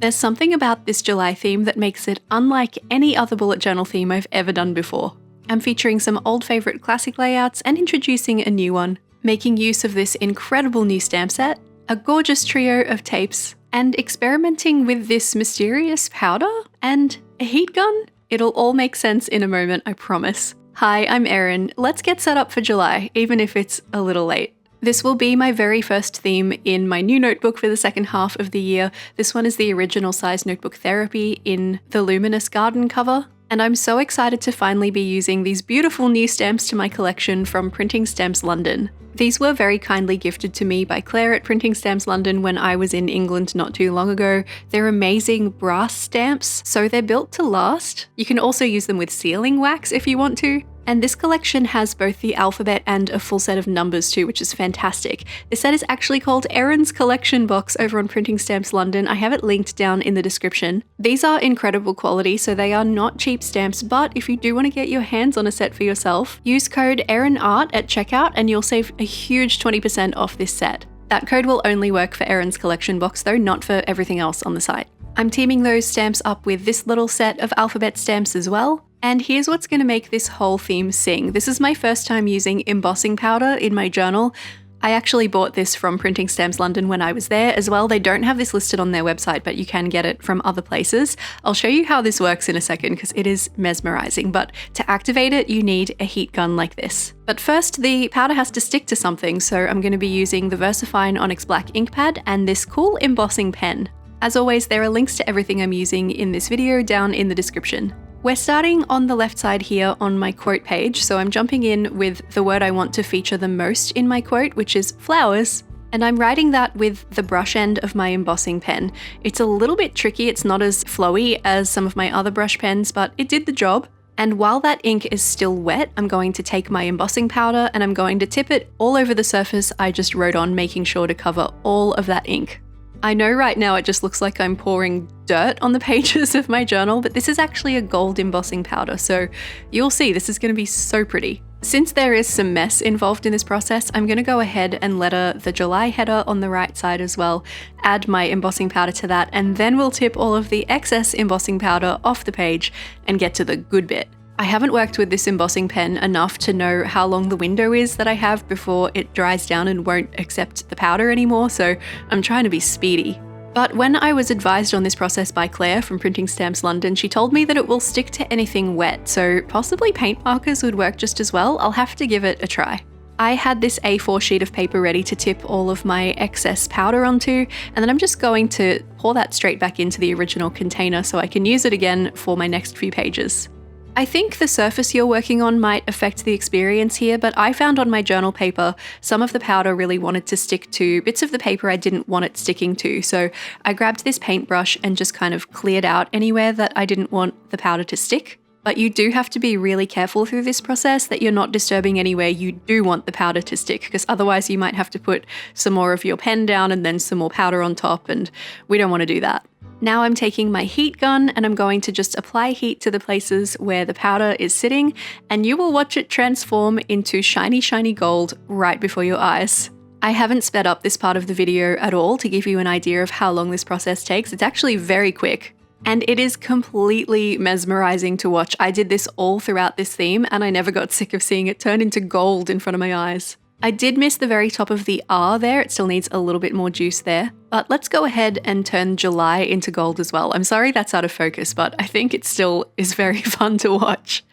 There's something about this July theme that makes it unlike any other bullet journal theme I've ever done before. I'm featuring some old favourite classic layouts and introducing a new one, making use of this incredible new stamp set, a gorgeous trio of tapes, and experimenting with this mysterious powder and a heat gun. It'll all make sense in a moment, I promise. Hi, I'm Erin. Let's get set up for July, even if it's a little late. This will be my very first theme in my new notebook for the second half of the year. This one is the original size notebook Therapy in the Luminous Garden cover. And I'm so excited to finally be using these beautiful new stamps to my collection from Printing Stamps London. These were very kindly gifted to me by Claire at Printing Stamps London when I was in England not too long ago. They're amazing brass stamps, so they're built to last. You can also use them with sealing wax if you want to. And this collection has both the alphabet and a full set of numbers too, which is fantastic. This set is actually called Erin's Collection Box over on Printing Stamps London. I have it linked down in the description. These are incredible quality, so they are not cheap stamps, but if you do want to get your hands on a set for yourself, use code ERINART at checkout and you'll save a huge 20% off this set. That code will only work for Erin's Collection Box though, not for everything else on the site. I'm teaming those stamps up with this little set of alphabet stamps as well. And here's what's going to make this whole theme sing. This is my first time using embossing powder in my journal. I actually bought this from Printing Stamps London when I was there as well. They don't have this listed on their website, but you can get it from other places. I'll show you how this works in a second because it is mesmerizing, but to activate it, you need a heat gun like this. But first, the powder has to stick to something, so I'm going to be using the VersaFine Onyx Black ink pad and this cool embossing pen. As always, there are links to everything I'm using in this video down in the description. We're starting on the left side here on my quote page, so I'm jumping in with the word I want to feature the most in my quote, which is flowers, and I'm writing that with the brush end of my embossing pen. It's a little bit tricky, it's not as flowy as some of my other brush pens, but it did the job. And while that ink is still wet, I'm going to take my embossing powder and I'm going to tip it all over the surface I just wrote on, making sure to cover all of that ink. I know right now it just looks like I'm pouring dirt on the pages of my journal, but this is actually a gold embossing powder, so you'll see this is going to be so pretty. Since there is some mess involved in this process, I'm going to go ahead and letter the July header on the right side as well, add my embossing powder to that, and then we'll tip all of the excess embossing powder off the page and get to the good bit. I haven't worked with this embossing pen enough to know how long the window is that I have before it dries down and won't accept the powder anymore, so I'm trying to be speedy. But when I was advised on this process by Claire from Printing Stamps London, she told me that it will stick to anything wet, so possibly paint markers would work just as well. I'll have to give it a try. I had this A4 sheet of paper ready to tip all of my excess powder onto, and then I'm just going to pour that straight back into the original container so I can use it again for my next few pages. I think the surface you're working on might affect the experience here, but I found on my journal paper some of the powder really wanted to stick to bits of the paper I didn't want it sticking to, so I grabbed this paintbrush and just kind of cleared out anywhere that I didn't want the powder to stick. But you do have to be really careful through this process that you're not disturbing anywhere you do want the powder to stick, because otherwise you might have to put some more of your pen down and then some more powder on top, and we don't want to do that. Now I'm taking my heat gun and I'm going to just apply heat to the places where the powder is sitting, and you will watch it transform into shiny, shiny gold right before your eyes. I haven't sped up this part of the video at all to give you an idea of how long this process takes. It's actually very quick. And it is completely mesmerizing to watch. I did this all throughout this theme and I never got sick of seeing it turn into gold in front of my eyes. I did miss the very top of the R there, it still needs a little bit more juice there. But let's go ahead and turn July into gold as well. I'm sorry that's out of focus, but I think it still is very fun to watch.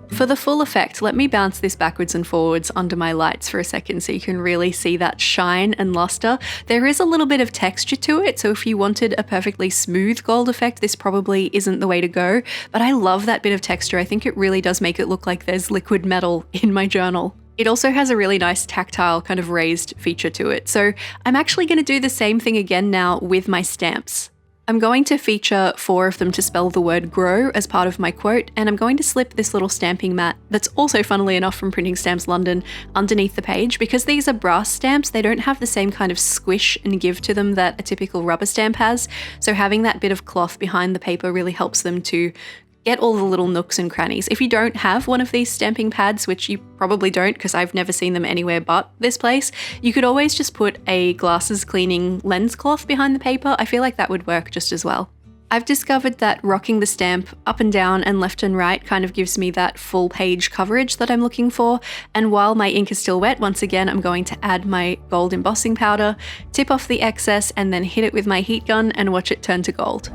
For the full effect, let me bounce this backwards and forwards under my lights for a second so you can really see that shine and luster. There is a little bit of texture to it, so if you wanted a perfectly smooth gold effect, this probably isn't the way to go, but I love that bit of texture. I think it really does make it look like there's liquid metal in my journal. It also has a really nice tactile kind of raised feature to it, so I'm actually going to do the same thing again now with my stamps. I'm going to feature 4 of them to spell the word grow as part of my quote, and I'm going to slip this little stamping mat that's also funnily enough from Printing Stamps London underneath the page. Because these are brass stamps, they don't have the same kind of squish and give to them that a typical rubber stamp has, so having that bit of cloth behind the paper really helps them to get all the little nooks and crannies. If you don't have one of these stamping pads, which you probably don't because I've never seen them anywhere but this place, you could always just put a glasses cleaning lens cloth behind the paper. I feel like that would work just as well. I've discovered that rocking the stamp up and down and left and right kind of gives me that full page coverage that I'm looking for. And while my ink is still wet, once again, I'm going to add my gold embossing powder, tip off the excess, and then hit it with my heat gun and watch it turn to gold.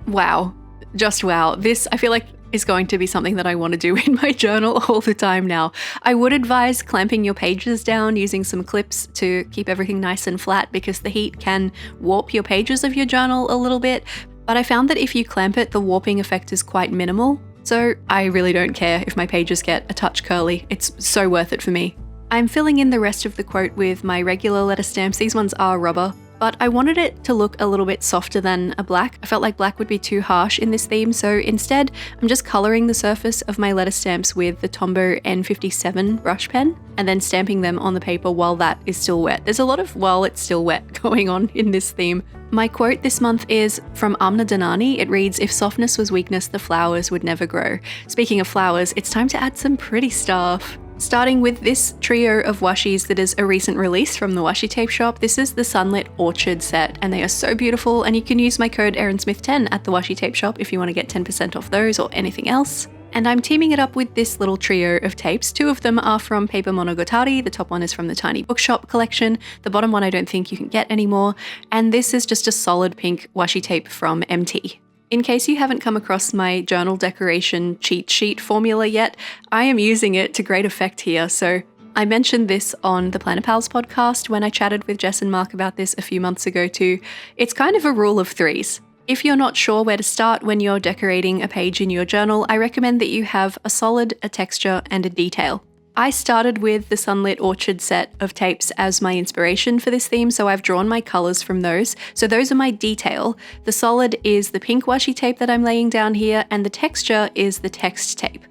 Wow. Just wow. This, I feel like, is going to be something that I want to do in my journal all the time now. I would advise clamping your pages down using some clips to keep everything nice and flat because the heat can warp your pages of your journal a little bit, but I found that if you clamp it, the warping effect is quite minimal, so I really don't care if my pages get a touch curly. It's so worth it for me. I'm filling in the rest of the quote with my regular letter stamps. These ones are rubber, but I wanted it to look a little bit softer than a black. I felt like black would be too harsh in this theme, so instead I'm just colouring the surface of my letter stamps with the Tombow N57 brush pen and then stamping them on the paper while that is still wet. There's a lot of while it's still wet going on in this theme. My quote this month is from Amna Danani. It reads, "If softness was weakness, the flowers would never grow." Speaking of flowers, it's time to add some pretty stuff. Starting with this trio of washis that is a recent release from the washi tape shop. This is the Sunlit Orchard set, and they are so beautiful, and you can use my code Erinsmith10 at the washi tape shop if you want to get 10% off those or anything else. And I'm teaming it up with this little trio of tapes. Two of them are from Paper Monogatari. The top one is from the Tiny Bookshop collection. The bottom one I don't think you can get anymore. And this is just a solid pink washi tape from MT. In case you haven't come across my journal decoration cheat sheet formula yet, I am using it to great effect here. So I mentioned this on the Planner Pals podcast when I chatted with Jess and Mark about this a few months ago too. It's kind of a rule of threes. If you're not sure where to start when you're decorating a page in your journal, I recommend that you have a solid, a texture, and a detail. I started with the Sunlit Orchard set of tapes as my inspiration for this theme, so I've drawn my colours from those. So those are my detail. The solid is the pink washi tape that I'm laying down here, and the texture is the text tape.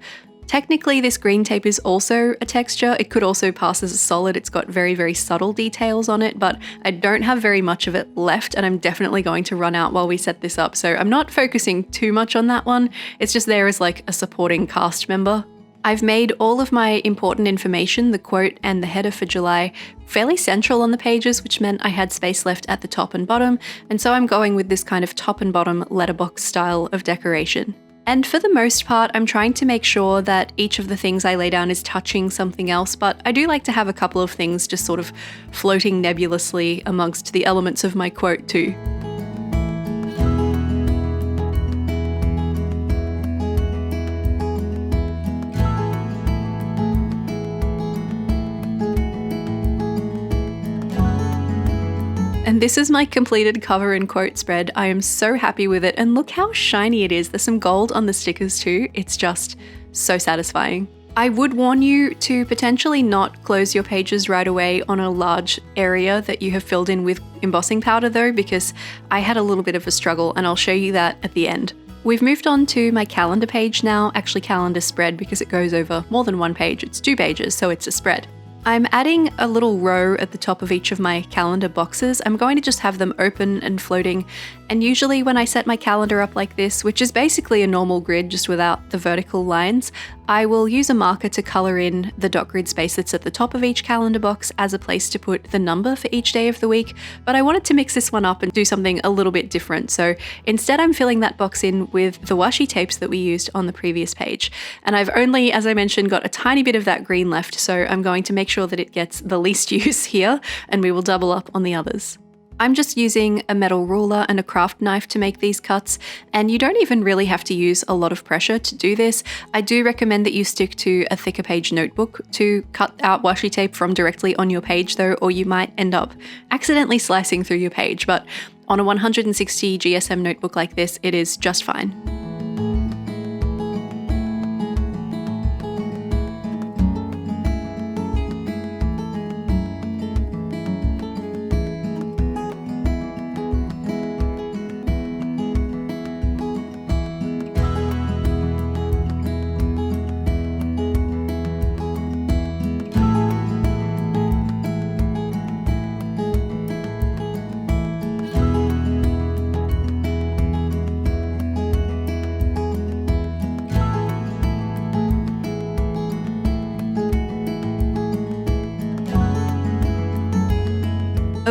Technically, this green tape is also a texture. It could also pass as a solid. It's got very, very subtle details on it, but I don't have very much of it left, and I'm definitely going to run out while we set this up. So I'm not focusing too much on that one. It's just there as like a supporting cast member. I've made all of my important information, the quote and the header for July, fairly central on the pages, which meant I had space left at the top and bottom, and so I'm going with this kind of top and bottom letterbox style of decoration. And for the most part, I'm trying to make sure that each of the things I lay down is touching something else, but I do like to have a couple of things just sort of floating nebulously amongst the elements of my quote too. And this is my completed cover and quote spread. I am so happy with it, and look how shiny it is. There's some gold on the stickers too. It's just so satisfying. I would warn you to potentially not close your pages right away on a large area that you have filled in with embossing powder though, because I had a little bit of a struggle, and I'll show you that at the end. We've moved on to my calendar page now, actually calendar spread because it goes over more than one page. It's 2 pages, so it's a spread. I'm adding a little row at the top of each of my calendar boxes. I'm going to just have them open and floating, and usually when I set my calendar up like this, which is basically a normal grid just without the vertical lines, I will use a marker to colour in the dot grid space that's at the top of each calendar box as a place to put the number for each day of the week, but I wanted to mix this one up and do something a little bit different, so instead I'm filling that box in with the washi tapes that we used on the previous page, and I've only, as I mentioned, got a tiny bit of that green left, so I'm going to make sure that it gets the least use here, and we will double up on the others. I'm just using a metal ruler and a craft knife to make these cuts, and you don't even really have to use a lot of pressure to do this. I do recommend that you stick to a thicker page notebook to cut out washi tape from directly on your page though, or you might end up accidentally slicing through your page, but on a 160 GSM notebook like this, it is just fine.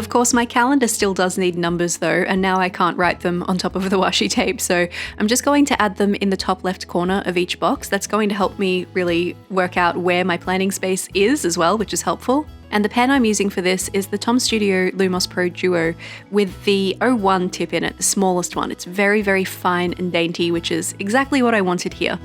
Of course, my calendar still does need numbers though, and now I can't write them on top of the washi tape, so I'm just going to add them in the top left corner of each box. That's going to help me really work out where my planning space is as well, which is helpful. And the pen I'm using for this is the Tom Studio Lumos Pro Duo with the 01 tip in it, the smallest one. It's very, very fine and dainty, which is exactly what I wanted here.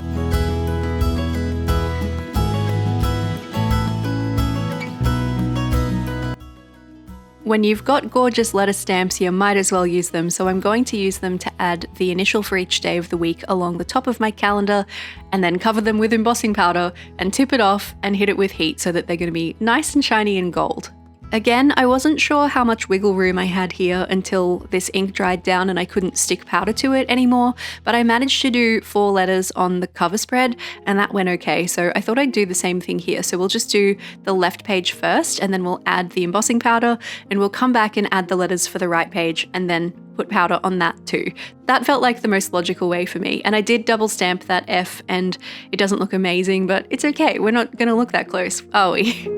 When you've got gorgeous letter stamps, you might as well use them, so I'm going to use them to add the initial for each day of the week along the top of my calendar, and then cover them with embossing powder and tip it off and hit it with heat so that they're going to be nice and shiny and gold. Again, I wasn't sure how much wiggle room I had here until this ink dried down and I couldn't stick powder to it anymore, but I managed to do 4 letters on the cover spread and that went okay, so I thought I'd do the same thing here. So we'll just do the left page first and then we'll add the embossing powder and we'll come back and add the letters for the right page and then put powder on that too. That felt like the most logical way for me, and I did double stamp that F and it doesn't look amazing, but it's okay, we're not going to look that close, are we?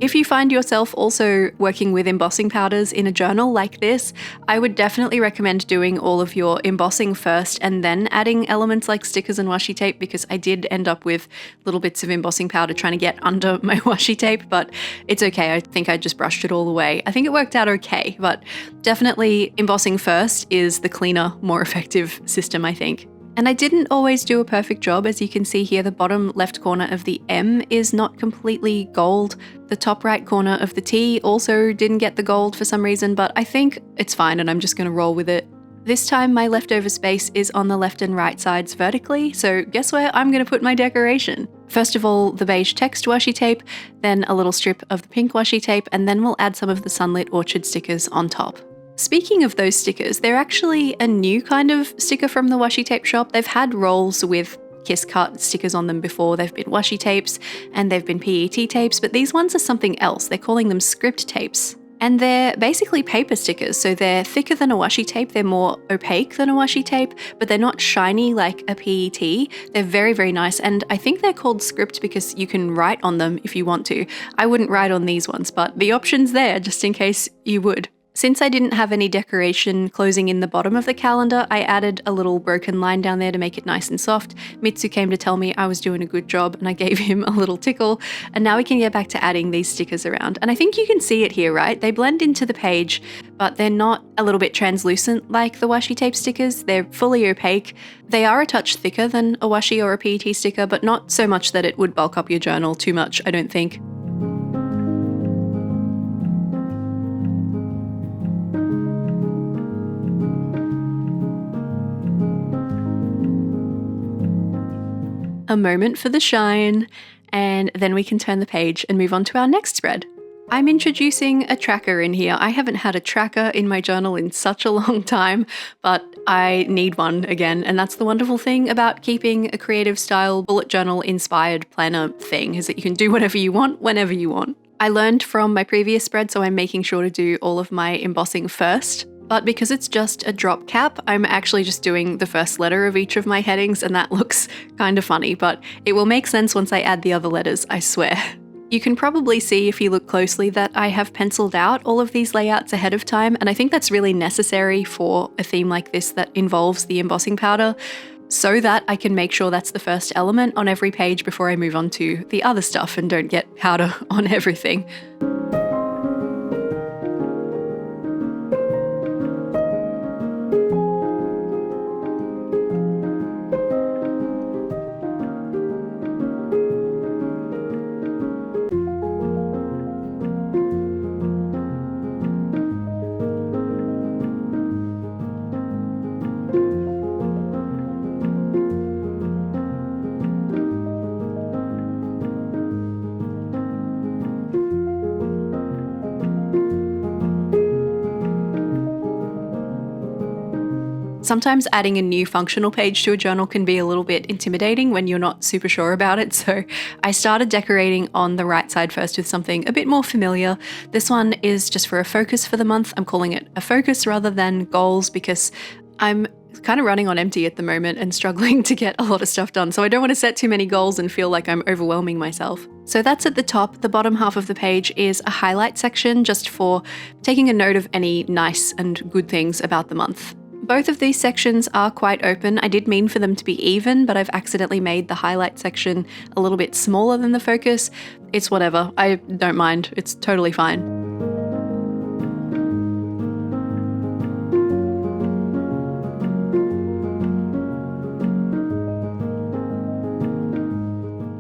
If you find yourself also working with embossing powders in a journal like this, I would definitely recommend doing all of your embossing first and then adding elements like stickers and washi tape, because I did end up with little bits of embossing powder trying to get under my washi tape, but it's okay. I think I just brushed it all away. I think it worked out okay, but definitely embossing first is the cleaner, more effective system, I think. And I didn't always do a perfect job. As you can see here, the bottom left corner of the M is not completely gold. The top right corner of the T also didn't get the gold for some reason, but I think it's fine and I'm just going to roll with it. This time my leftover space is on the left and right sides vertically, so guess where I'm going to put my decoration? First of all, the beige text washi tape, then a little strip of the pink washi tape, and then we'll add some of the Sunlit Orchard stickers on top. Speaking of those stickers, they're actually a new kind of sticker from the washi tape shop. They've had rolls with Kiss Cut stickers on them before. They've been washi tapes and they've been PET tapes, but these ones are something else. They're calling them script tapes. And they're basically paper stickers, so they're thicker than a washi tape, they're more opaque than a washi tape, but they're not shiny like a PET. They're very, very nice, and I think they're called script because you can write on them if you want to. I wouldn't write on these ones, but the option's there just in case you would. Since I didn't have any decoration closing in the bottom of the calendar, I added a little broken line down there to make it nice and soft. Mitsu came to tell me I was doing a good job and I gave him a little tickle. And now we can get back to adding these stickers around. And I think you can see it here, right? They blend into the page, but they're not a little bit translucent like the washi tape stickers. They're fully opaque. They are a touch thicker than a washi or a PET sticker, but not so much that it would bulk up your journal too much, I don't think. A moment for the shine, and then we can turn the page and move on to our next spread. I'm introducing a tracker in here. I haven't had a tracker in my journal in such a long time, but I need one again, and that's the wonderful thing about keeping a creative style bullet journal inspired planner thing, is that you can do whatever you want whenever you want. I learned from my previous spread, so I'm making sure to do all of my embossing first. But because it's just a drop cap, I'm actually just doing the first letter of each of my headings, and that looks kind of funny, but it will make sense once I add the other letters, I swear. You can probably see if you look closely that I have penciled out all of these layouts ahead of time, and I think that's really necessary for a theme like this that involves the embossing powder, so that I can make sure that's the first element on every page before I move on to the other stuff and don't get powder on everything. Sometimes adding a new functional page to a journal can be a little bit intimidating when you're not super sure about it, so I started decorating on the right side first with something a bit more familiar. This one is just for a focus for the month. I'm calling it a focus rather than goals because I'm kind of running on empty at the moment and struggling to get a lot of stuff done. So I don't want to set too many goals and feel like I'm overwhelming myself. So that's at the top. The bottom half of the page is a highlight section just for taking a note of any nice and good things about the month. Both of these sections are quite open. I did mean for them to be even, but I've accidentally made the highlight section a little bit smaller than the focus. It's whatever. I don't mind. It's totally fine.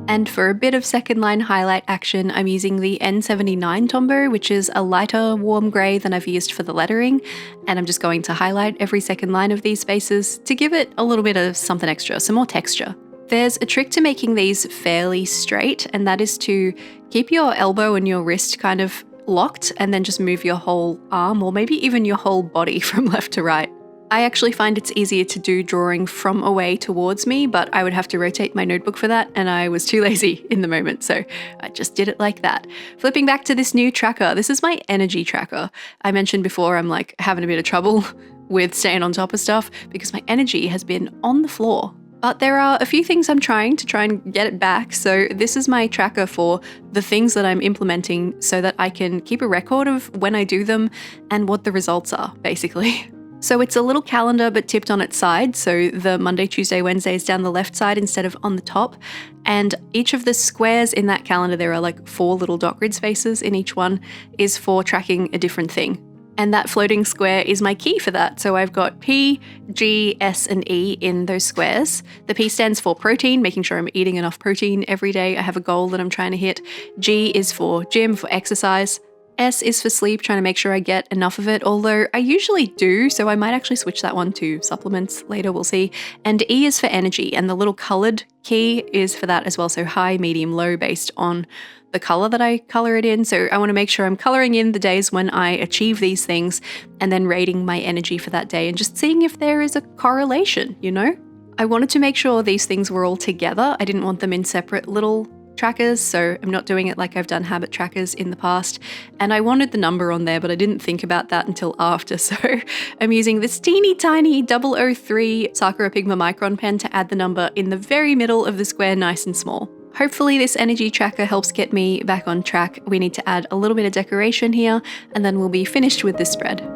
And for a bit of second line highlight action, I'm using the N79 Tombow, which is a lighter warm grey than I've used for the lettering. And I'm just going to highlight every second line of these spaces to give it a little bit of something extra, some more texture. There's a trick to making these fairly straight, and that is to keep your elbow and your wrist kind of locked and then just move your whole arm or maybe even your whole body from left to right. I actually find it's easier to do drawing from away towards me, but I would have to rotate my notebook for that, and I was too lazy in the moment, so I just did it like that. Flipping back to this new tracker, this is my energy tracker. I mentioned before I'm like having a bit of trouble with staying on top of stuff because my energy has been on the floor. But there are a few things I'm trying and get it back, so this is my tracker for the things that I'm implementing so that I can keep a record of when I do them and what the results are, basically. So it's a little calendar but tipped on its side, so the Monday, Tuesday, Wednesday is down the left side instead of on the top, and each of the squares in that calendar, there are like 4 little dot grid spaces in each one, is for tracking a different thing. And that floating square is my key for that, so I've got P, G, S and E in those squares. The P stands for protein, making sure I'm eating enough protein every day. I have a goal that I'm trying to hit. G is for gym, for exercise. S is for sleep, trying to make sure I get enough of it, although I usually do, so I might actually switch that one to supplements later, we'll see. And E is for energy, and the little coloured key is for that as well, so high, medium, low based on the colour that I colour it in. So I want to make sure I'm colouring in the days when I achieve these things and then rating my energy for that day and just seeing if there is a correlation, you know? I wanted to make sure these things were all together. I didn't want them in separate little trackers, so I'm not doing it like I've done habit trackers in the past. And I wanted the number on there, but I didn't think about that until after, so I'm using this teeny tiny 003 Sakura Pigma Micron pen to add the number in the very middle of the square nice and small. Hopefully this energy tracker helps get me back on track. We need to add a little bit of decoration here, and then we'll be finished with this spread.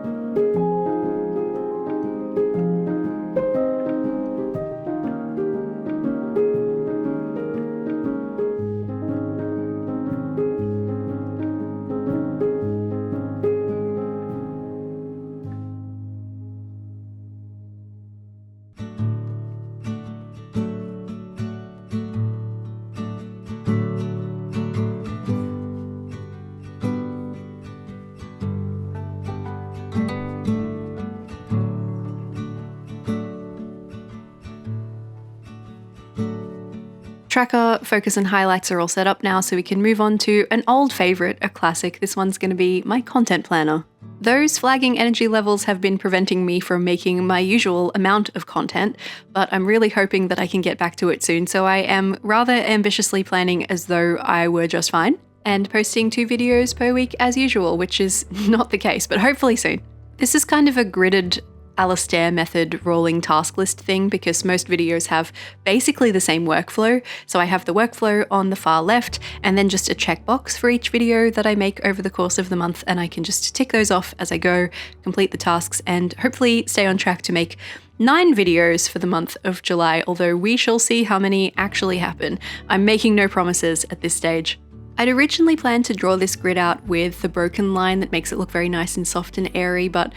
Tracker, focus and highlights are all set up now, so we can move on to an old favourite, a classic. This one's going to be my content planner. Those flagging energy levels have been preventing me from making my usual amount of content, but I'm really hoping that I can get back to it soon, so I am rather ambitiously planning as though I were just fine, and posting 2 videos per week as usual, which is not the case, but hopefully soon. This is kind of a gridded Alastair method rolling task list thing because most videos have basically the same workflow. So I have the workflow on the far left and then just a checkbox for each video that I make over the course of the month, and I can just tick those off as I go, complete the tasks, and hopefully stay on track to make 9 videos for the month of July, although we shall see how many actually happen. I'm making no promises at this stage. I'd originally planned to draw this grid out with the broken line that makes it look very nice and soft and airy, but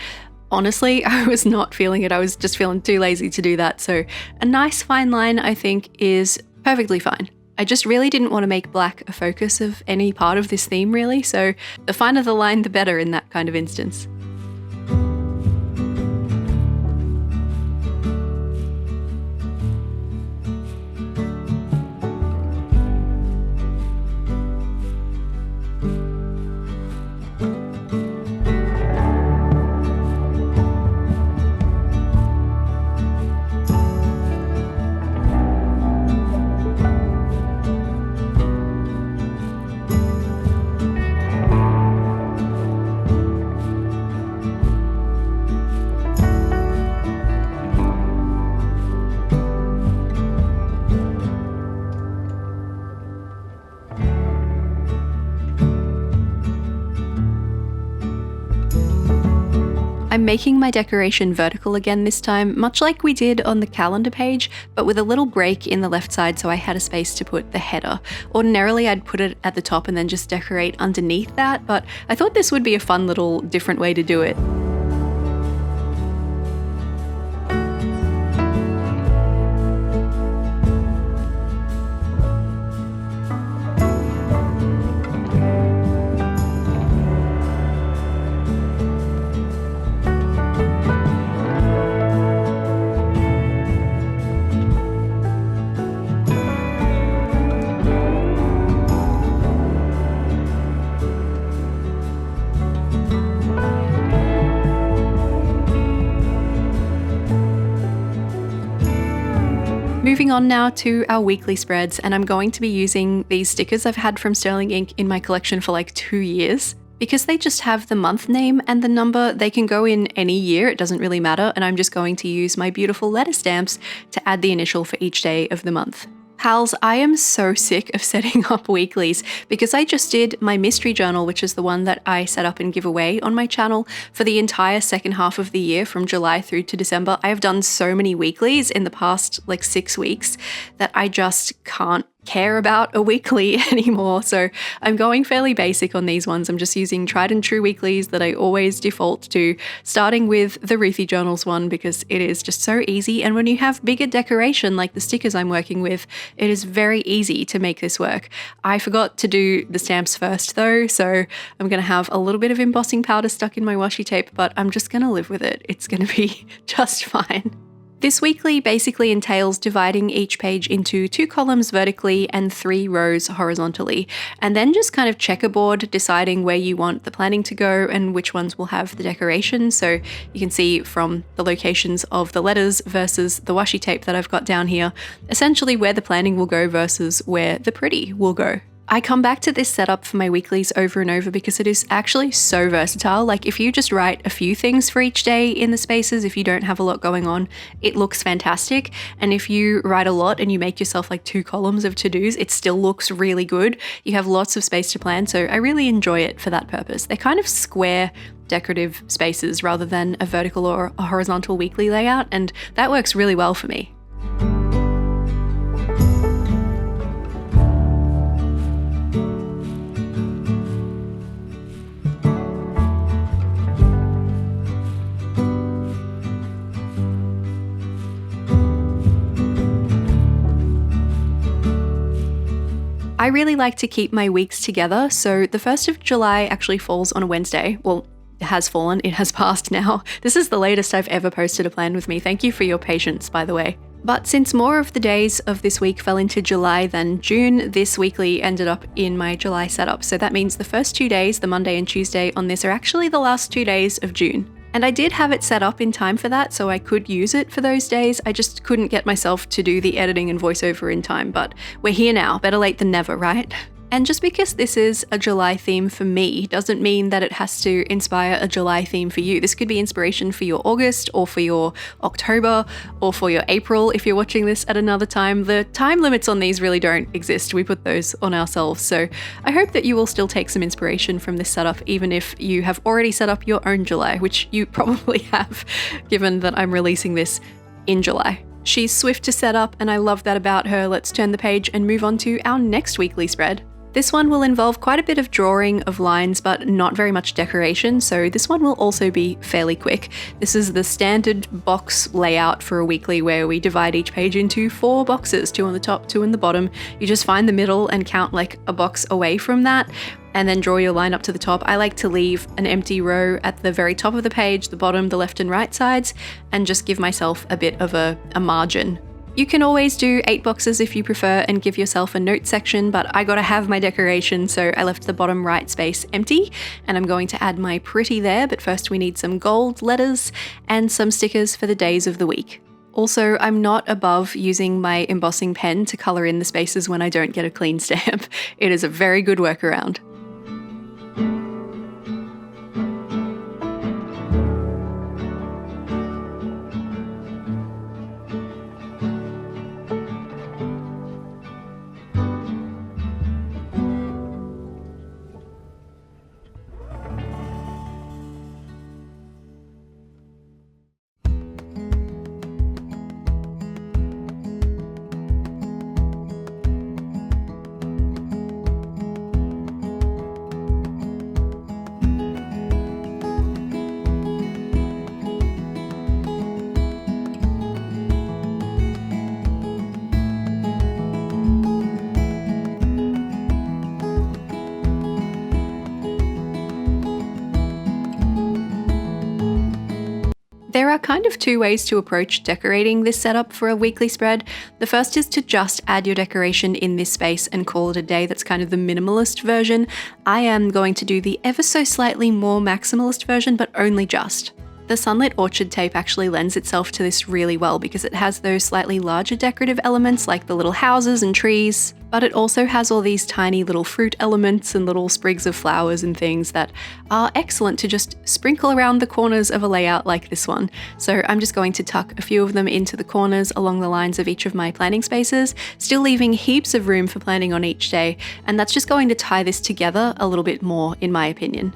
honestly, I was not feeling it. I was just feeling too lazy to do that. So a nice fine line, I think, is perfectly fine. I just really didn't want to make black a focus of any part of this theme, really. So the finer the line, the better in that kind of instance. I'm making my decoration vertical again this time, much like we did on the calendar page, but with a little break in the left side so I had a space to put the header. Ordinarily I'd put it at the top and then just decorate underneath that, but I thought this would be a fun little different way to do it. Moving on now to our weekly spreads, and I'm going to be using these stickers I've had from Sterling Ink in my collection for like 2 years. Because they just have the month name and the number, they can go in any year, it doesn't really matter, and I'm just going to use my beautiful letter stamps to add the initial for each day of the month. Pals, I am so sick of setting up weeklies because I just did my mystery journal, which is the one that I set up and give away on my channel for the entire second half of the year from July through to December. I have done so many weeklies in the past like 6 weeks that I just can't care about a weekly anymore. So I'm going fairly basic on these ones. I'm just using tried and true weeklies that I always default to, starting with the Ruthie Journals one because it is just so easy. And when you have bigger decoration like the stickers I'm working with, it is very easy to make this work. I forgot to do the stamps first though, so I'm going to have a little bit of embossing powder stuck in my washi tape, but I'm just going to live with it. It's going to be just fine. This weekly basically entails dividing each page into 2 columns vertically and 3 rows horizontally, and then just kind of checkerboard deciding where you want the planning to go and which ones will have the decoration. So you can see from the locations of the letters versus the washi tape that I've got down here, essentially where the planning will go versus where the pretty will go. I come back to this setup for my weeklies over and over because it is actually so versatile. Like if you just write a few things for each day in the spaces, if you don't have a lot going on, it looks fantastic. And if you write a lot and you make yourself like 2 columns of to-dos, it still looks really good. You have lots of space to plan, so I really enjoy it for that purpose. They're kind of square decorative spaces rather than a vertical or a horizontal weekly layout, and that works really well for me. I really like to keep my weeks together, so the 1st of July actually falls on a Wednesday. Well, it has fallen, it has passed now. This is the latest I've ever posted a plan with me. Thank you for your patience, by the way. But since more of the days of this week fell into July than June, this weekly ended up in my July setup. So that means the first 2 days, the Monday and Tuesday on this, are actually the last 2 days of June. And I did have it set up in time for that, so I could use it for those days. I just couldn't get myself to do the editing and voiceover in time, but we're here now. Better late than never, right? And just because this is a July theme for me doesn't mean that it has to inspire a July theme for you. This could be inspiration for your August or for your October or for your April if you're watching this at another time. The time limits on these really don't exist. We put those on ourselves. So I hope that you will still take some inspiration from this setup, even if you have already set up your own July, which you probably have, given that I'm releasing this in July. She's swift to set up, and I love that about her. Let's turn the page and move on to our next weekly spread. This one will involve quite a bit of drawing of lines, but not very much decoration, so this one will also be fairly quick. This is the standard box layout for a weekly where we divide each page into 4 boxes, 2 on the top, 2 in the bottom. You just find the middle and count like a box away from that, and then draw your line up to the top. I like to leave an empty row at the very top of the page, the bottom, the left and right sides, and just give myself a bit of a margin. You can always do 8 boxes if you prefer and give yourself a note section, but I gotta have my decoration, so I left the bottom right space empty, and I'm going to add my pretty there, but first we need some gold letters and some stickers for the days of the week. Also, I'm not above using my embossing pen to colour in the spaces when I don't get a clean stamp. It is a very good workaround. kind of two ways to approach decorating this setup for a weekly spread. The first is to just add your decoration in this space and call it a day. That's kind of the minimalist version. I am going to do the ever so slightly more maximalist version, but only just. The Sunlit Orchard tape actually lends itself to this really well because it has those slightly larger decorative elements like the little houses and trees, but it also has all these tiny little fruit elements and little sprigs of flowers and things that are excellent to just sprinkle around the corners of a layout like this one. So I'm just going to tuck a few of them into the corners along the lines of each of my planning spaces, still leaving heaps of room for planning on each day, and that's just going to tie this together a little bit more, in my opinion.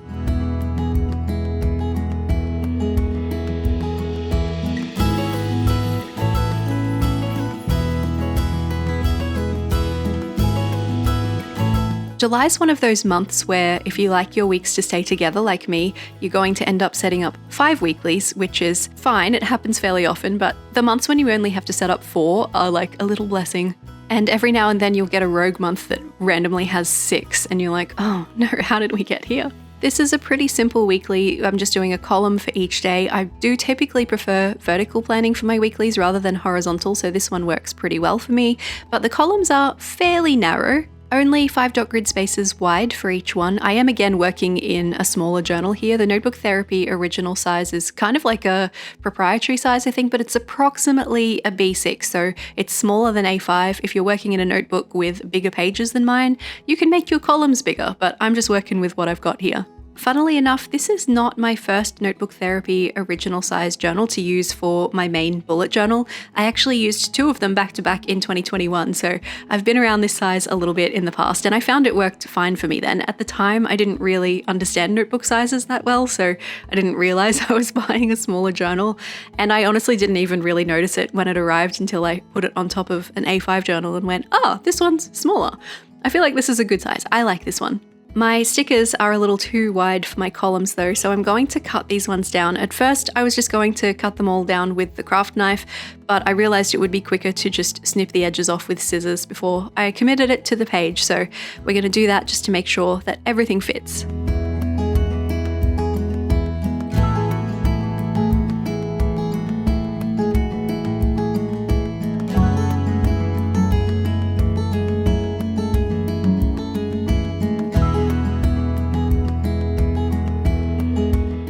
July's one of those months where if you like your weeks to stay together like me, you're going to end up setting up 5 weeklies, which is fine, it happens fairly often, but the months when you only have to set up 4 are like a little blessing. And every now and then you'll get a rogue month that randomly has 6 and you're like, oh no, how did we get here? This is a pretty simple weekly. I'm just doing a column for each day. I do typically prefer vertical planning for my weeklies rather than horizontal, so this one works pretty well for me, but the columns are fairly narrow. Only 5 dot grid spaces wide for each one. I am again working in a smaller journal here. The Notebook Therapy original size is kind of like a proprietary size, I think, but it's approximately a B6, so it's smaller than A5. If you're working in a notebook with bigger pages than mine, you can make your columns bigger, but I'm just working with what I've got here. Funnily enough, this is not my first Notebook Therapy original size journal to use for my main bullet journal. I actually used 2 of them back to back in 2021, so I've been around this size a little bit in the past, and I found it worked fine for me then. At the time, I didn't really understand notebook sizes that well, so I didn't realize I was buying a smaller journal, and I honestly didn't even really notice it when it arrived until I put it on top of an A5 journal and went, oh, this one's smaller. I feel like this is a good size. I like this one. My stickers are a little too wide for my columns though, so I'm going to cut these ones down. At first, I was just going to cut them all down with the craft knife, but I realized it would be quicker to just snip the edges off with scissors before I committed it to the page, so we're going to do that just to make sure that everything fits.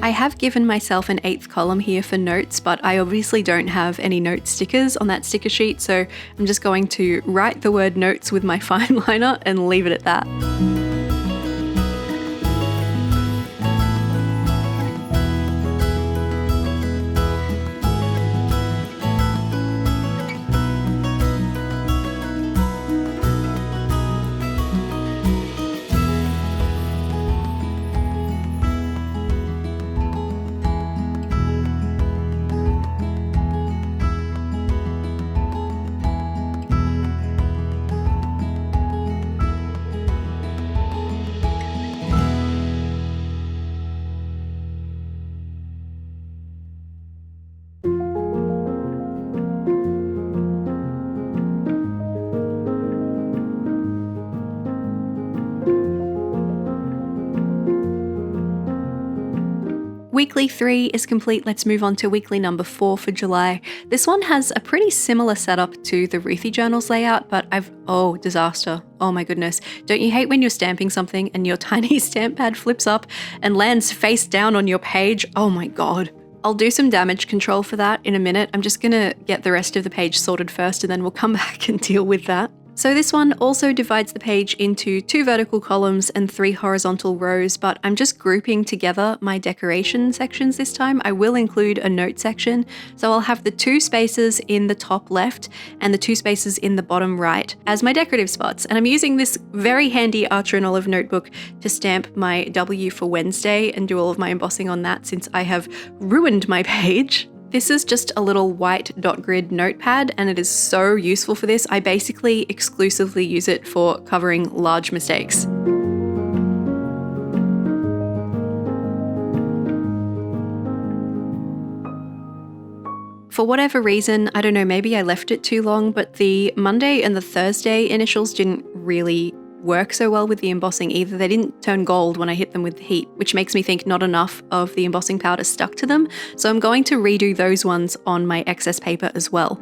I have given myself an 8th column here for notes, but I obviously don't have any note stickers on that sticker sheet, so I'm just going to write the word notes with my fine liner and leave it at that. Weekly 3 is complete. Let's move on to weekly number 4 for July. This one has a pretty similar setup to the Ruthie Journals layout, but oh, disaster. Oh my goodness. Don't you hate when you're stamping something and your tiny stamp pad flips up and lands face down on your page? Oh my god. I'll do some damage control for that in a minute. I'm just gonna get the rest of the page sorted first and then we'll come back and deal with that. So this one also divides the page into 2 vertical columns and 3 horizontal rows, but I'm just grouping together my decoration sections this time. I will include a note section, so I'll have the 2 spaces in the top left and the 2 spaces in the bottom right as my decorative spots. And I'm using this very handy Archer and Olive notebook to stamp my W for Wednesday and do all of my embossing on that since I have ruined my page. This is just a little white dot grid notepad and it is so useful for this. I basically exclusively use it for covering large mistakes. For whatever reason, I don't know, maybe I left it too long, but the Monday and the Thursday initials didn't really work so well with the embossing either. They didn't turn gold when I hit them with the heat, which makes me think not enough of the embossing powder stuck to them. So I'm going to redo those ones on my excess paper as well.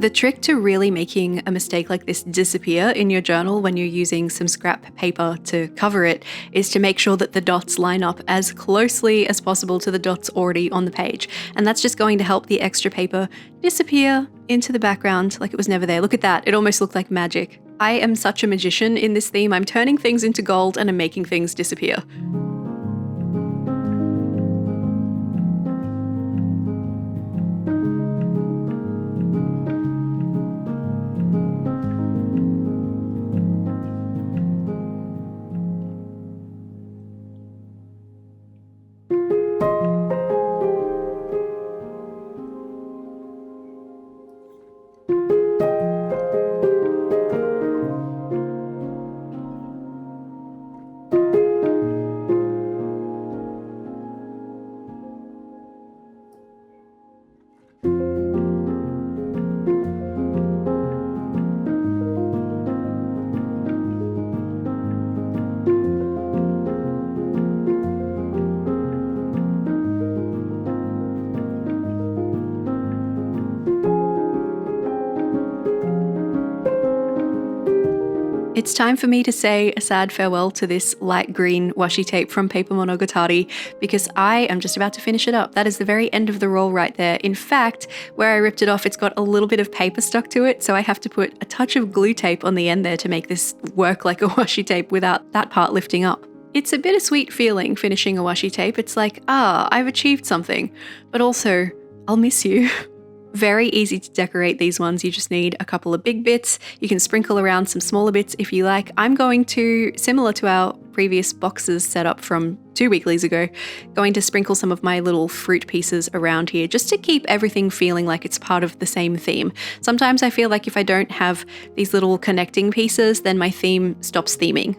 The trick to really making a mistake like this disappear in your journal when you're using some scrap paper to cover it is to make sure that the dots line up as closely as possible to the dots already on the page. And that's just going to help the extra paper disappear into the background like it was never there. Look at that, it almost looked like magic. I am such a magician in this theme. I'm turning things into gold and I'm making things disappear. It's time for me to say a sad farewell to this light green washi tape from Paper Monogatari because I am just about to finish it up. That is the very end of the roll right there. In fact, where I ripped it off, it's got a little bit of paper stuck to it, so I have to put a touch of glue tape on the end there to make this work like a washi tape without that part lifting up. It's a bittersweet feeling finishing a washi tape. It's like, I've achieved something, but also, I'll miss you. Very easy to decorate these ones. You just need a couple of big bits. You can sprinkle around some smaller bits if you like. I'm going to, similar to our previous boxes set up from 2 weeklies ago, going to sprinkle some of my little fruit pieces around here just to keep everything feeling like it's part of the same theme. Sometimes I feel like if I don't have these little connecting pieces, then my theme stops theming.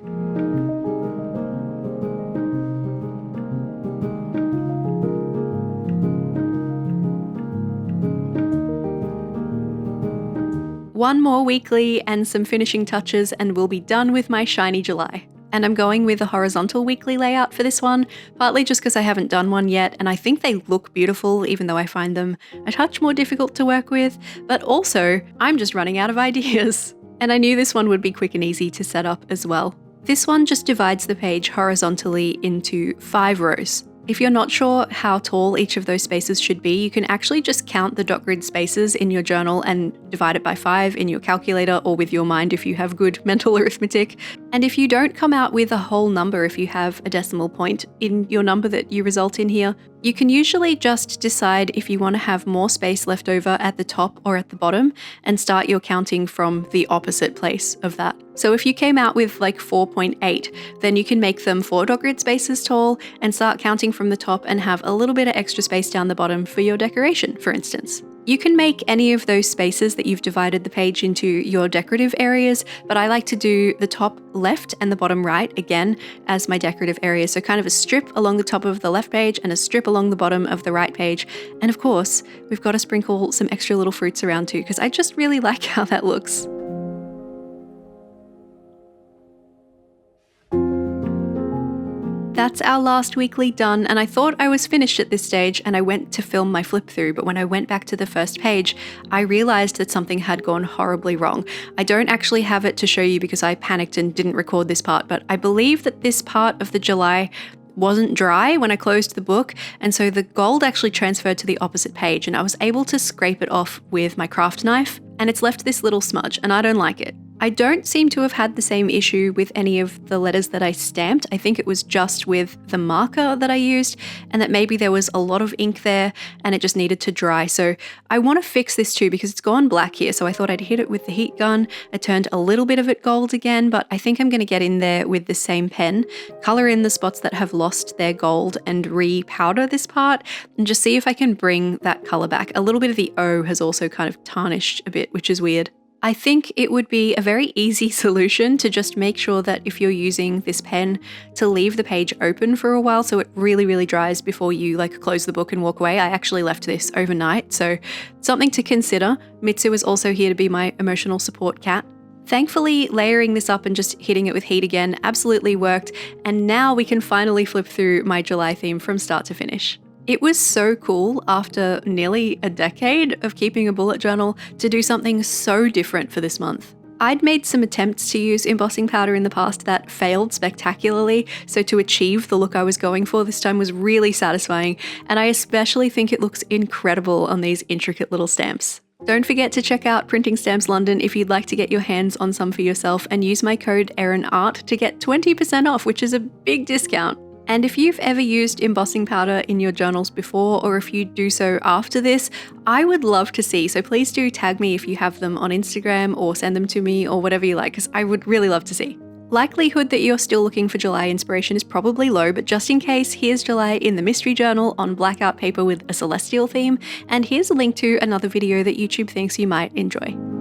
One more weekly and some finishing touches and we'll be done with my shiny July. And I'm going with a horizontal weekly layout for this one, partly just because I haven't done one yet and I think they look beautiful even though I find them a touch more difficult to work with, but also I'm just running out of ideas. And I knew this one would be quick and easy to set up as well. This one just divides the page horizontally into 5 rows. If you're not sure how tall each of those spaces should be, you can actually just count the dot grid spaces in your journal and divide it by 5 in your calculator or with your mind if you have good mental arithmetic. And if you don't come out with a whole number, if you have a decimal point in your number that you result in here, you can usually just decide if you want to have more space left over at the top or at the bottom and start your counting from the opposite place of that. So if you came out with like 4.8, then you can make them 4 dot grid spaces tall and start counting from the top and have a little bit of extra space down the bottom for your decoration, for instance. You can make any of those spaces that you've divided the page into your decorative areas, but I like to do the top left and the bottom right again as my decorative areas. So kind of a strip along the top of the left page and a strip along the bottom of the right page. And of course, we've got to sprinkle some extra little fruits around too, because I just really like how that looks. That's our last weekly done, and I thought I was finished at this stage and I went to film my flip through, but when I went back to the first page, I realized that something had gone horribly wrong. I don't actually have it to show you because I panicked and didn't record this part, but I believe that this part of the July wasn't dry when I closed the book, and so the gold actually transferred to the opposite page, and I was able to scrape it off with my craft knife, and it's left this little smudge, and I don't like it. I don't seem to have had the same issue with any of the letters that I stamped. I think it was just with the marker that I used and that maybe there was a lot of ink there and it just needed to dry. So I want to fix this too because it's gone black here. So I thought I'd hit it with the heat gun. I turned a little bit of it gold again, but I think I'm going to get in there with the same pen, color in the spots that have lost their gold and re-powder this part and just see if I can bring that color back. A little bit of the O has also kind of tarnished a bit, which is weird. I think it would be a very easy solution to just make sure that if you're using this pen, to leave the page open for a while so it really dries before you close the book and walk away. I actually left this overnight, so something to consider. Mitsu is also here to be my emotional support cat. Thankfully, layering this up and just hitting it with heat again absolutely worked, and now we can finally flip through my July theme from start to finish. It was so cool after nearly a decade of keeping a bullet journal to do something so different for this month. I'd made some attempts to use embossing powder in the past that failed spectacularly, so to achieve the look I was going for this time was really satisfying, and I especially think it looks incredible on these intricate little stamps. Don't forget to check out Printing Stamps London if you'd like to get your hands on some for yourself, and use my code ERINART to get 20% off, which is a big discount. And if you've ever used embossing powder in your journals before, or if you do so after this, I would love to see, so please do tag me if you have them on Instagram or send them to me or whatever you like, because I would really love to see. Likelihood that you're still looking for July inspiration is probably low, but just in case, here's July in the mystery journal on blackout paper with a celestial theme, and here's a link to another video that YouTube thinks you might enjoy.